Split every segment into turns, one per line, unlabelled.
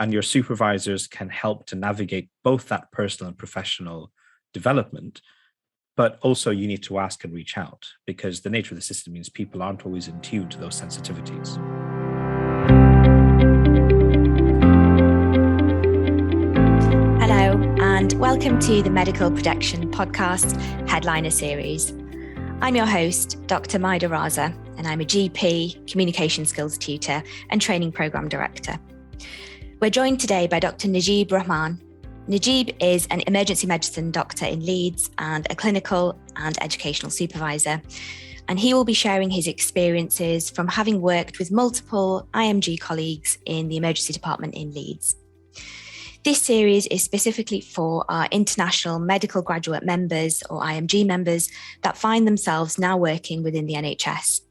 and your supervisors can help to navigate both that personal and professional development. But also you need to ask and reach out, because the nature of the system means people aren't always in tune to those sensitivities.
Hello, and welcome to the Medical Protection Podcast Headliner Series. I'm your host, Dr Maiedha Raza, and I'm a GP, Communication Skills Tutor and Training Programme Director. We're joined today by Dr Najeeb Rahman. Najeeb is an emergency medicine doctor in Leeds and a clinical and educational supervisor, and he will be sharing his experiences from having worked with multiple IMG colleagues in the emergency department in Leeds. This series is specifically for our international medical graduate members or IMG members that find themselves now working within the NHS.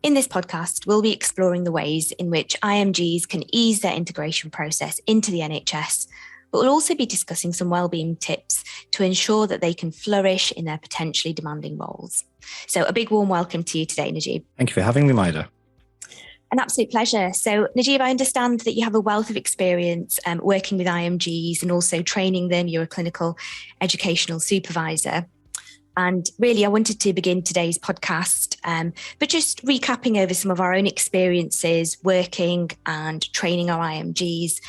In this podcast, we'll be exploring the ways in which IMGs can ease their integration process into the NHS, but we'll also be discussing some wellbeing tips to ensure that they can flourish in their potentially demanding roles. So a big warm welcome to you today, Najeeb.
Thank you for having me, Maiedha.
An absolute pleasure. So Najeeb, I understand that you have a wealth of experience working with IMGs and also training them. You're a clinical educational supervisor. And really, I wanted to begin today's podcast, but just recapping over some of our own experiences working and training our IMGs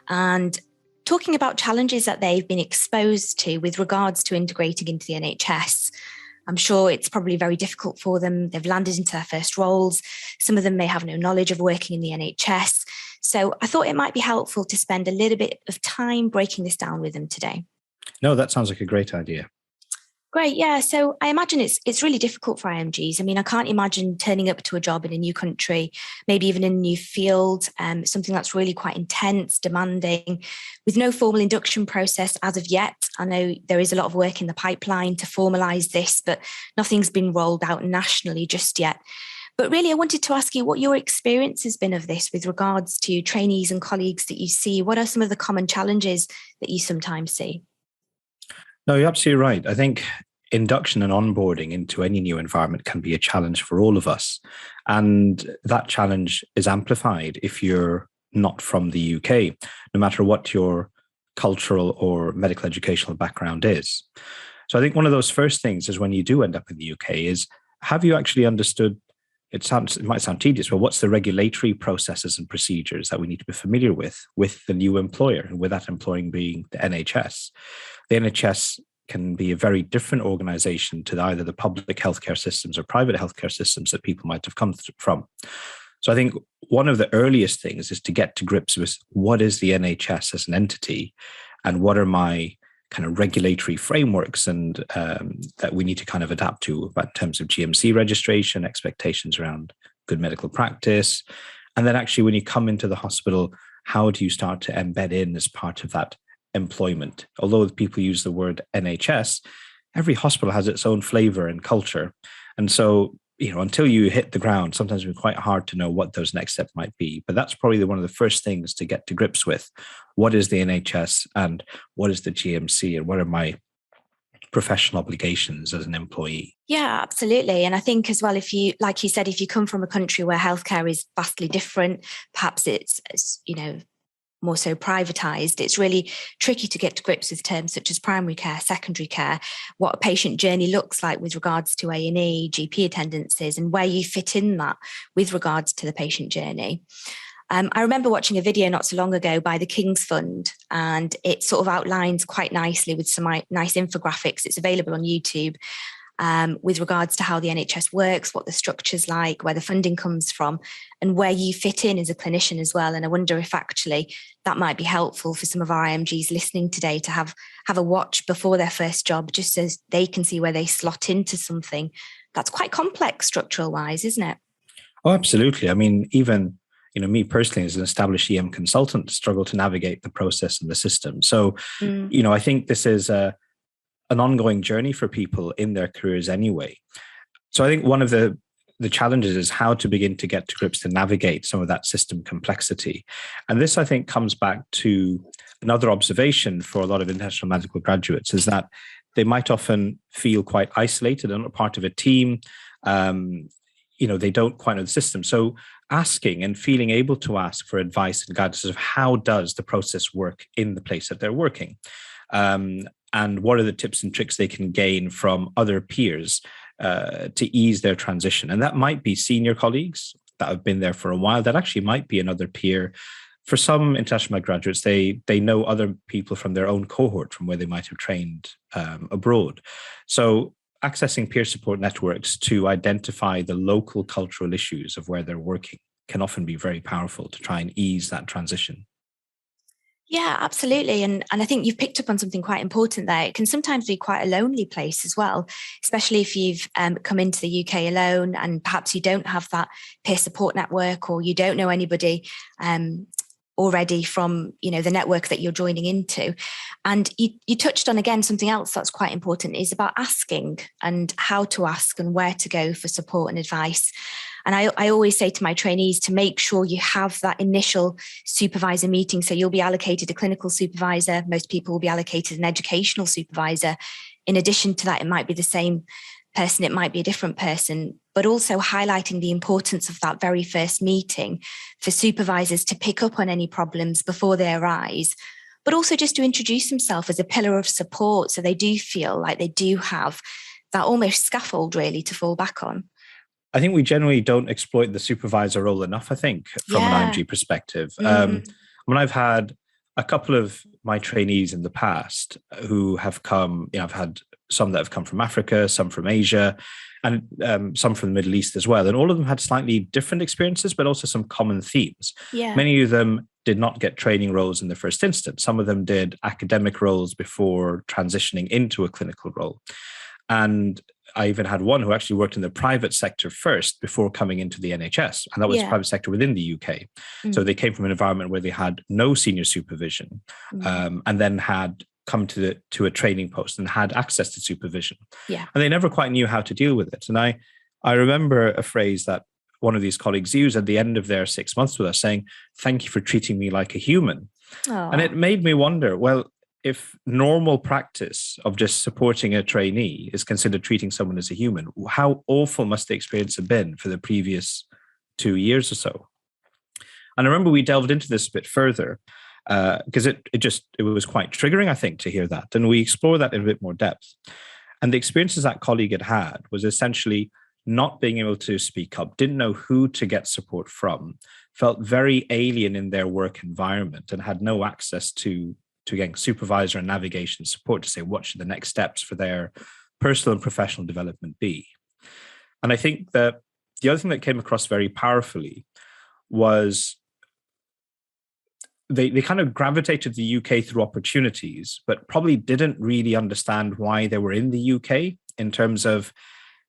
and talking about challenges that they've been exposed to with regards to integrating into the NHS. I'm sure it's probably very difficult for them. They've landed into their first roles. Some of them may have no knowledge of working in the NHS. So I thought it might be helpful to spend a little bit of time breaking this down with them today.
No, that sounds like a great idea.
Great, yeah. So I imagine it's really difficult for IMGs. I mean, I can't imagine turning up to a job in a new country, maybe even in a new field, something that's really quite intense, demanding, with no formal induction process as of yet. I know there is a lot of work in the pipeline to formalise this, but nothing's been rolled out nationally just yet. But really, I wanted to ask you what your experience has been of this with regards to trainees and colleagues that you see. What are some of the common challenges that you sometimes see?
No, you're absolutely right. I think induction and onboarding into any new environment can be a challenge for all of us. And that challenge is amplified if you're not from the UK, no matter what your cultural or medical educational background is. So I think one of those first things is when you do end up in the UK is, have you actually understood, it might sound tedious, but what's the regulatory processes and procedures that we need to be familiar with the new employer, and with that employing being the NHS. The NHS can be a very different organization to either the public healthcare systems or private healthcare systems that people might have come from. So I think one of the earliest things is to get to grips with what is the NHS as an entity, and what are my kind of regulatory frameworks and that we need to kind of adapt to in terms of GMC registration, expectations around good medical practice. And then actually when you come into the hospital, how do you start to embed in as part of that employment? Although people use the word NHS, every hospital has its own flavor and culture. And so, until you hit the ground, sometimes it's quite hard to know what those next steps might be. But that's probably one of the first things to get to grips with. What is the NHS and what is the GMC, and what are my professional obligations as an employee?
Yeah, absolutely. And I think as well, if you, like you said, if you come from a country where healthcare is vastly different, perhaps it's more so privatised, it's really tricky to get to grips with terms such as primary care, secondary care, what a patient journey looks like with regards to A&E, GP attendances, and where you fit in that with regards to the patient journey. I remember watching a video not so long ago by the Kingsfund, and it sort of outlines quite nicely with some nice infographics. It's available on YouTube. With regards to how the NHS works, what the structure's like, where the funding comes from, and where you fit in as a clinician as well. And I wonder if actually that might be helpful for some of our IMGs listening today to have a watch before their first job, just so they can see where they slot into something that's quite complex structural wise, isn't it?
Oh, absolutely. I mean, even me personally as an established EM consultant struggle to navigate the process and the system. So, I think this is an ongoing journey for people in their careers anyway. So I think one of the challenges is how to begin to get to grips to navigate some of that system complexity. And this, I think, comes back to another observation for a lot of international medical graduates, is that they might often feel quite isolated and not part of a team. They don't quite know the system. So asking and feeling able to ask for advice and guidance of how does the process work in the place that they're working, and what are the tips and tricks they can gain from other peers to ease their transition. And that might be senior colleagues that have been there for a while. That actually might be another peer. For some international graduates, they know other people from their own cohort from where they might have trained abroad. So accessing peer support networks to identify the local cultural issues of where they're working can often be very powerful to try and ease that transition.
Yeah, absolutely. And I think you've picked up on something quite important there. It can sometimes be quite a lonely place as well, especially if you've come into the UK alone and perhaps you don't have that peer support network, or you don't know anybody already from, the network that you're joining into. And you touched on, again, something else that's quite important is about asking and how to ask and where to go for support and advice. And I always say to my trainees to make sure you have that initial supervisor meeting. So you'll be allocated a clinical supervisor. Most people will be allocated an educational supervisor. In addition to that, it might be the same person, it might be a different person, but also highlighting the importance of that very first meeting for supervisors to pick up on any problems before they arise, but also just to introduce themselves as a pillar of support so they do feel like they do have that almost scaffold really to fall back on.
I think we generally don't exploit the supervisor role enough, I think, from an IMG perspective. When I've had a couple of my trainees in the past who have come, I've had some that have come from Africa, some from Asia, and some from the Middle East as well. And all of them had slightly different experiences, but also some common themes.
Yeah.
Many of them did not get training roles in the first instance. Some of them did academic roles before transitioning into a clinical role. And I even had one who actually worked in the private sector first before coming into the NHS. And that was private sector within the UK. So they came from an environment where they had no senior supervision, and then had come to a training post and had access to supervision.
Yeah.
And they never quite knew how to deal with it. And I remember a phrase that one of these colleagues used at the end of their 6 months with us, saying, "Thank you for treating me like a human."
Aww.
And it made me wonder, well, if normal practice of just supporting a trainee is considered treating someone as a human, how awful must the experience have been for the previous 2 years or so? And I remember we delved into this a bit further because it was quite triggering, I think, to hear that. And we explored that in a bit more depth. And the experiences that colleague had was essentially not being able to speak up, didn't know who to get support from, felt very alien in their work environment, and had no access to again, supervisor and navigation support to say what should the next steps for their personal and professional development be. And I think that the other thing that came across very powerfully was they kind of gravitated to the UK through opportunities, but probably didn't really understand why they were in the UK in terms of,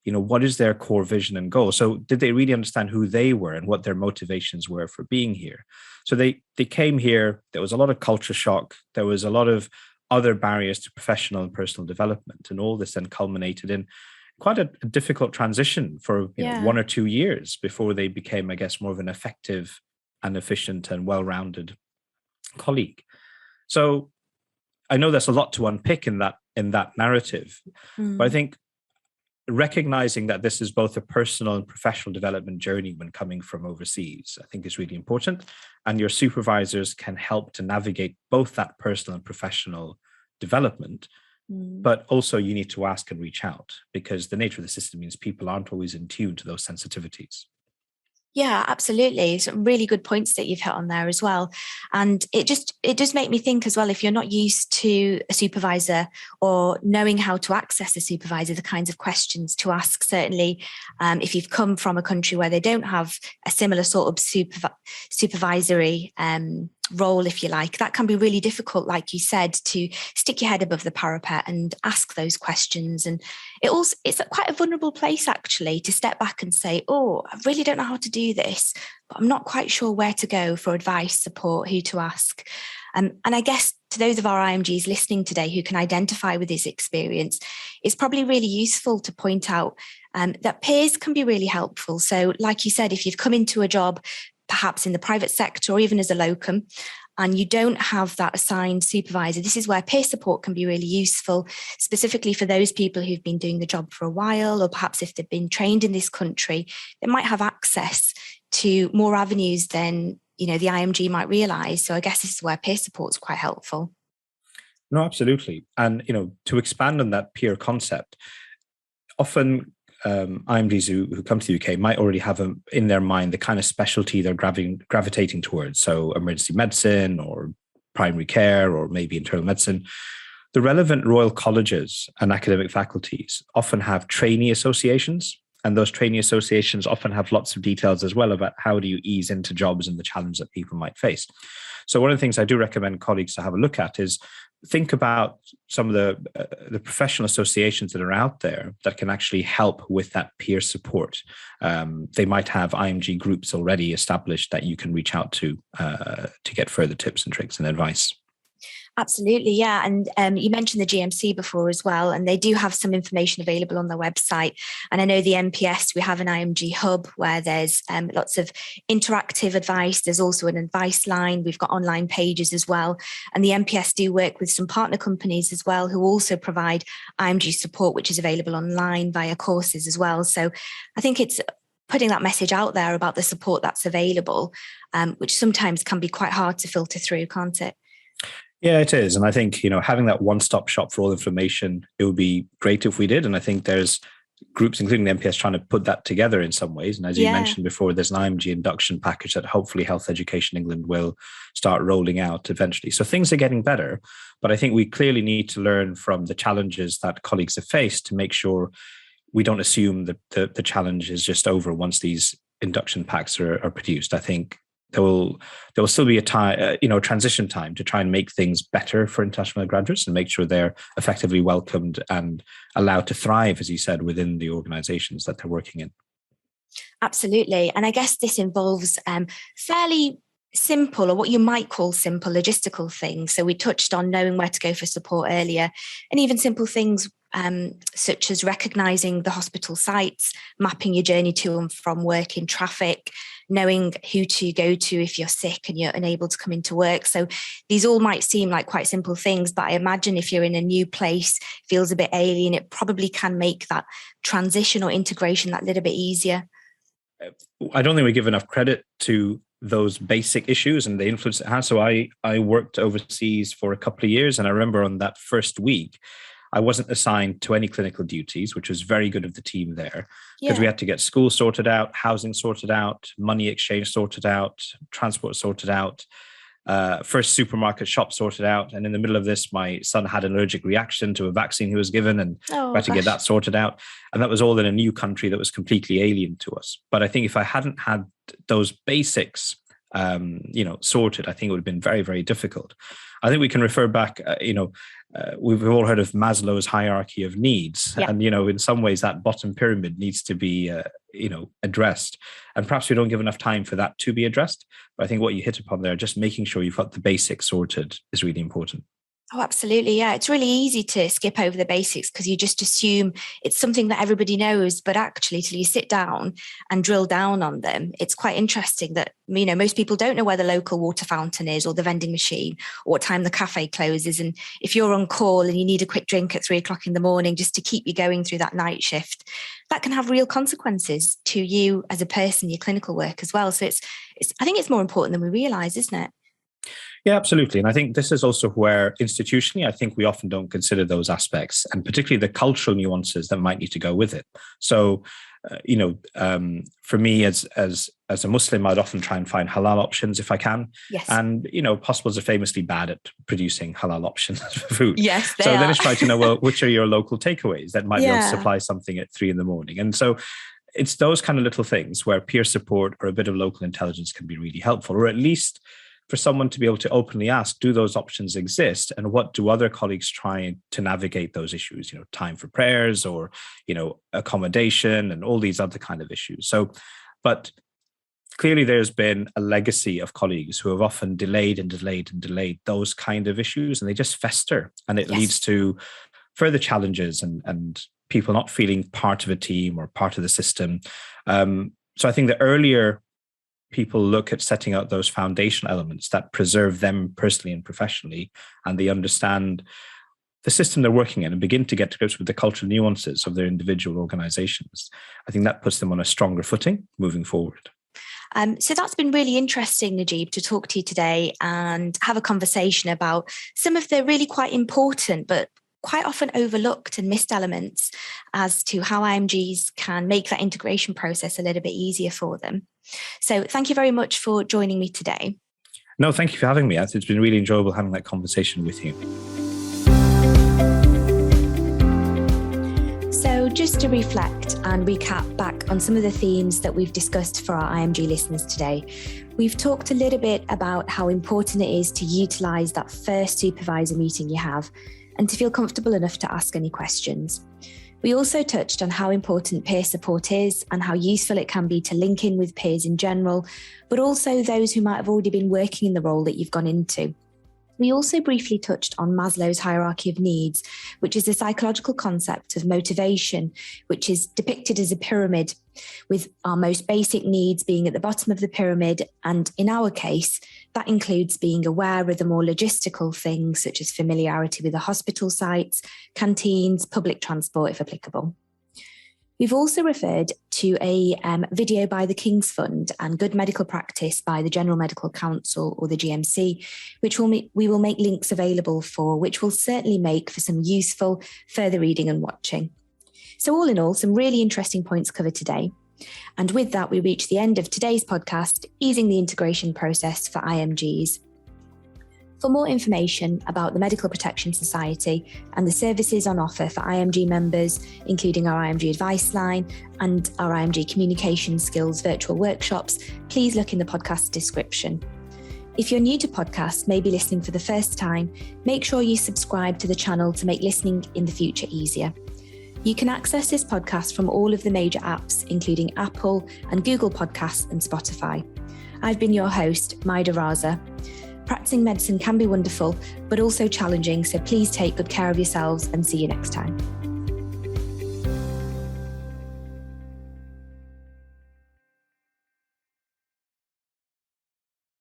what is their core vision and goal? So did they really understand who they were and what their motivations were for being here? So they came here, there was a lot of culture shock, there was a lot of other barriers to professional and personal development, and all this then culminated in quite a difficult transition for 1 or 2 years before they became, I guess, more of an effective and efficient and well-rounded colleague. So I know there's a lot to unpick in that narrative, but I think recognizing that this is both a personal and professional development journey when coming from overseas, I think is really important. And your supervisors can help to navigate both that personal and professional development, but also you need to ask and reach out, because the nature of the system means people aren't always in tune to those sensitivities.
Yeah, absolutely. Some really good points that you've hit on there as well. And it does make me think as well, if you're not used to a supervisor or knowing how to access a supervisor, the kinds of questions to ask, certainly if you've come from a country where they don't have a similar sort of supervisory role, if you like, that can be really difficult, like you said, to stick your head above the parapet and ask those questions. And it's quite a vulnerable place, actually, to step back and say, oh, I really don't know how to do this, but I'm not quite sure where to go for advice, support, who to ask. And I guess to those of our IMGs listening today who can identify with this experience, it's probably really useful to point out that peers can be really helpful. So like you said, if you've come into a job, perhaps in the private sector or even as a locum, and you don't have that assigned supervisor, this is where peer support can be really useful, specifically for those people who've been doing the job for a while, or perhaps if they've been trained in this country, they might have access to more avenues than, the IMG might realise. So I guess this is where peer support is quite helpful.
No, absolutely. And, to expand on that peer concept, often IMGs who come to the UK might already have in their mind the kind of specialty they're gravitating towards. So emergency medicine or primary care or maybe internal medicine. The relevant royal colleges and academic faculties often have trainee associations. And those trainee associations often have lots of details as well about how do you ease into jobs and the challenge that people might face. So one of the things I do recommend colleagues to have a look at is think about some of the professional associations that are out there that can actually help with that peer support. They might have IMG groups already established that you can reach out to get further tips and tricks and advice.
Absolutely, yeah. And you mentioned the GMC before as well, and they do have some information available on their website. And I know the NPS, we have an IMG hub where there's lots of interactive advice. There's also an advice line. We've got online pages as well. And the NPS do work with some partner companies as well who also provide IMG support, which is available online via courses as well. So I think it's putting that message out there about the support that's available, which sometimes can be quite hard to filter through, can't it?
Yeah, it is. And I think, having that one-stop shop for all information, it would be great if we did. And I think there's groups, including the NPS, trying to put that together in some ways. And as you mentioned before, there's an IMG induction package that hopefully Health Education England will start rolling out eventually. So things are getting better. But I think we clearly need to learn from the challenges that colleagues have faced to make sure we don't assume that the challenge is just over once these induction packs are produced. I think there will still be a time, transition time to try and make things better for international graduates and make sure they're effectively welcomed and allowed to thrive, as you said, within the organizations that they're working in.
Absolutely. And I guess this involves fairly simple, or what you might call simple, logistical things. So we touched on knowing where to go for support earlier, and even simple things such as recognising the hospital sites, mapping your journey to and from work in traffic, knowing who to go to if you're sick and you're unable to come into work. So these all might seem like quite simple things, but I imagine if you're in a new place, feels a bit alien, it probably can make that transition or integration that little bit easier.
I don't think we give enough credit to those basic issues and the influence it has. So I worked overseas for a couple of years, and I remember on that first week, I wasn't assigned to any clinical duties, which was very good of the team there, because we had to get school sorted out, housing sorted out, money exchange sorted out, transport sorted out, first supermarket shop sorted out. And in the middle of this, my son had an allergic reaction to a vaccine he was given, and we had to get that sorted out. And that was all in a new country that was completely alien to us. But I think if I hadn't had those basics sorted, I think it would have been very, very difficult. I think we can refer back, we've all heard of Maslow's hierarchy of needs. Yeah. And, in some ways that bottom pyramid needs to be, addressed. And perhaps we don't give enough time for that to be addressed. But I think what you hit upon there, just making sure you've got the basics sorted is really important.
Oh, absolutely. Yeah. It's really easy to skip over the basics because you just assume it's something that everybody knows, but actually till you sit down and drill down on them, it's quite interesting that, most people don't know where the local water fountain is or the vending machine or what time the cafe closes. And if you're on call and you need a quick drink at 3:00 in the morning just to keep you going through that night shift, that can have real consequences to you as a person, your clinical work as well. So I think it's more important than we realise, isn't it?
Yeah, absolutely. And I think this is also where institutionally, I think we often don't consider those aspects, and particularly the cultural nuances that might need to go with it. So, for me as a Muslim, I'd often try and find halal options if I can.
Yes.
And, hospitals are famously bad at producing halal options for food.
Yes,
so then it's trying to know, well, which are your local takeaways that might be able to supply something at 3 a.m. And so it's those kind of little things where peer support or a bit of local intelligence can be really helpful, or at least for someone to be able to openly ask, do those options exist? And what do other colleagues try to navigate those issues? Time for prayers or, accommodation and all these other kind of issues. So, but clearly there's been a legacy of colleagues who have often delayed those kind of issues, and they just fester, and it leads to further challenges and people not feeling part of a team or part of the system. So I think the earlier people look at setting out those foundational elements that preserve them personally and professionally, and they understand the system they're working in and begin to get to grips with the cultural nuances of their individual organizations, I think that puts them on a stronger footing moving forward.
So that's been really interesting, Najeeb, to talk to you today and have a conversation about some of the really quite important but quite often overlooked and missed elements as to how IMGs can make that integration process a little bit easier for them. So thank you very much for joining me today.
No, thank you for having me. It's been really enjoyable having that conversation with you.
So just to reflect and recap back on some of the themes that we've discussed for our IMG listeners today, we've talked a little bit about how important it is to utilise that first supervisor meeting you have and to feel comfortable enough to ask any questions. We also touched on how important peer support is and how useful it can be to link in with peers in general, but also those who might have already been working in the role that you've gone into. We also briefly touched on Maslow's hierarchy of needs, which is a psychological concept of motivation, which is depicted as a pyramid, with our most basic needs being at the bottom of the pyramid. And in our case, that includes being aware of the more logistical things, such as familiarity with the hospital sites, canteens, public transport, if applicable. We've also referred to a video by the Kingsfund and Good Medical Practice by the General Medical Council, or the GMC, which we will make links available for, which will certainly make for some useful further reading and watching. So all in all, some really interesting points covered today. And with that, we reach the end of today's podcast, Easing the Integration Process for IMGs. For more information about the Medical Protection Society and the services on offer for IMG members, including our IMG Advice Line and our IMG Communication Skills virtual workshops, please look in the podcast description. If you're new to podcasts, maybe listening for the first time, make sure you subscribe to the channel to make listening in the future easier. You can access this podcast from all of the major apps, including Apple and Google Podcasts and Spotify. I've been your host, Maiedha Raza. Practicing medicine can be wonderful, but also challenging, so please take good care of yourselves and see you next time.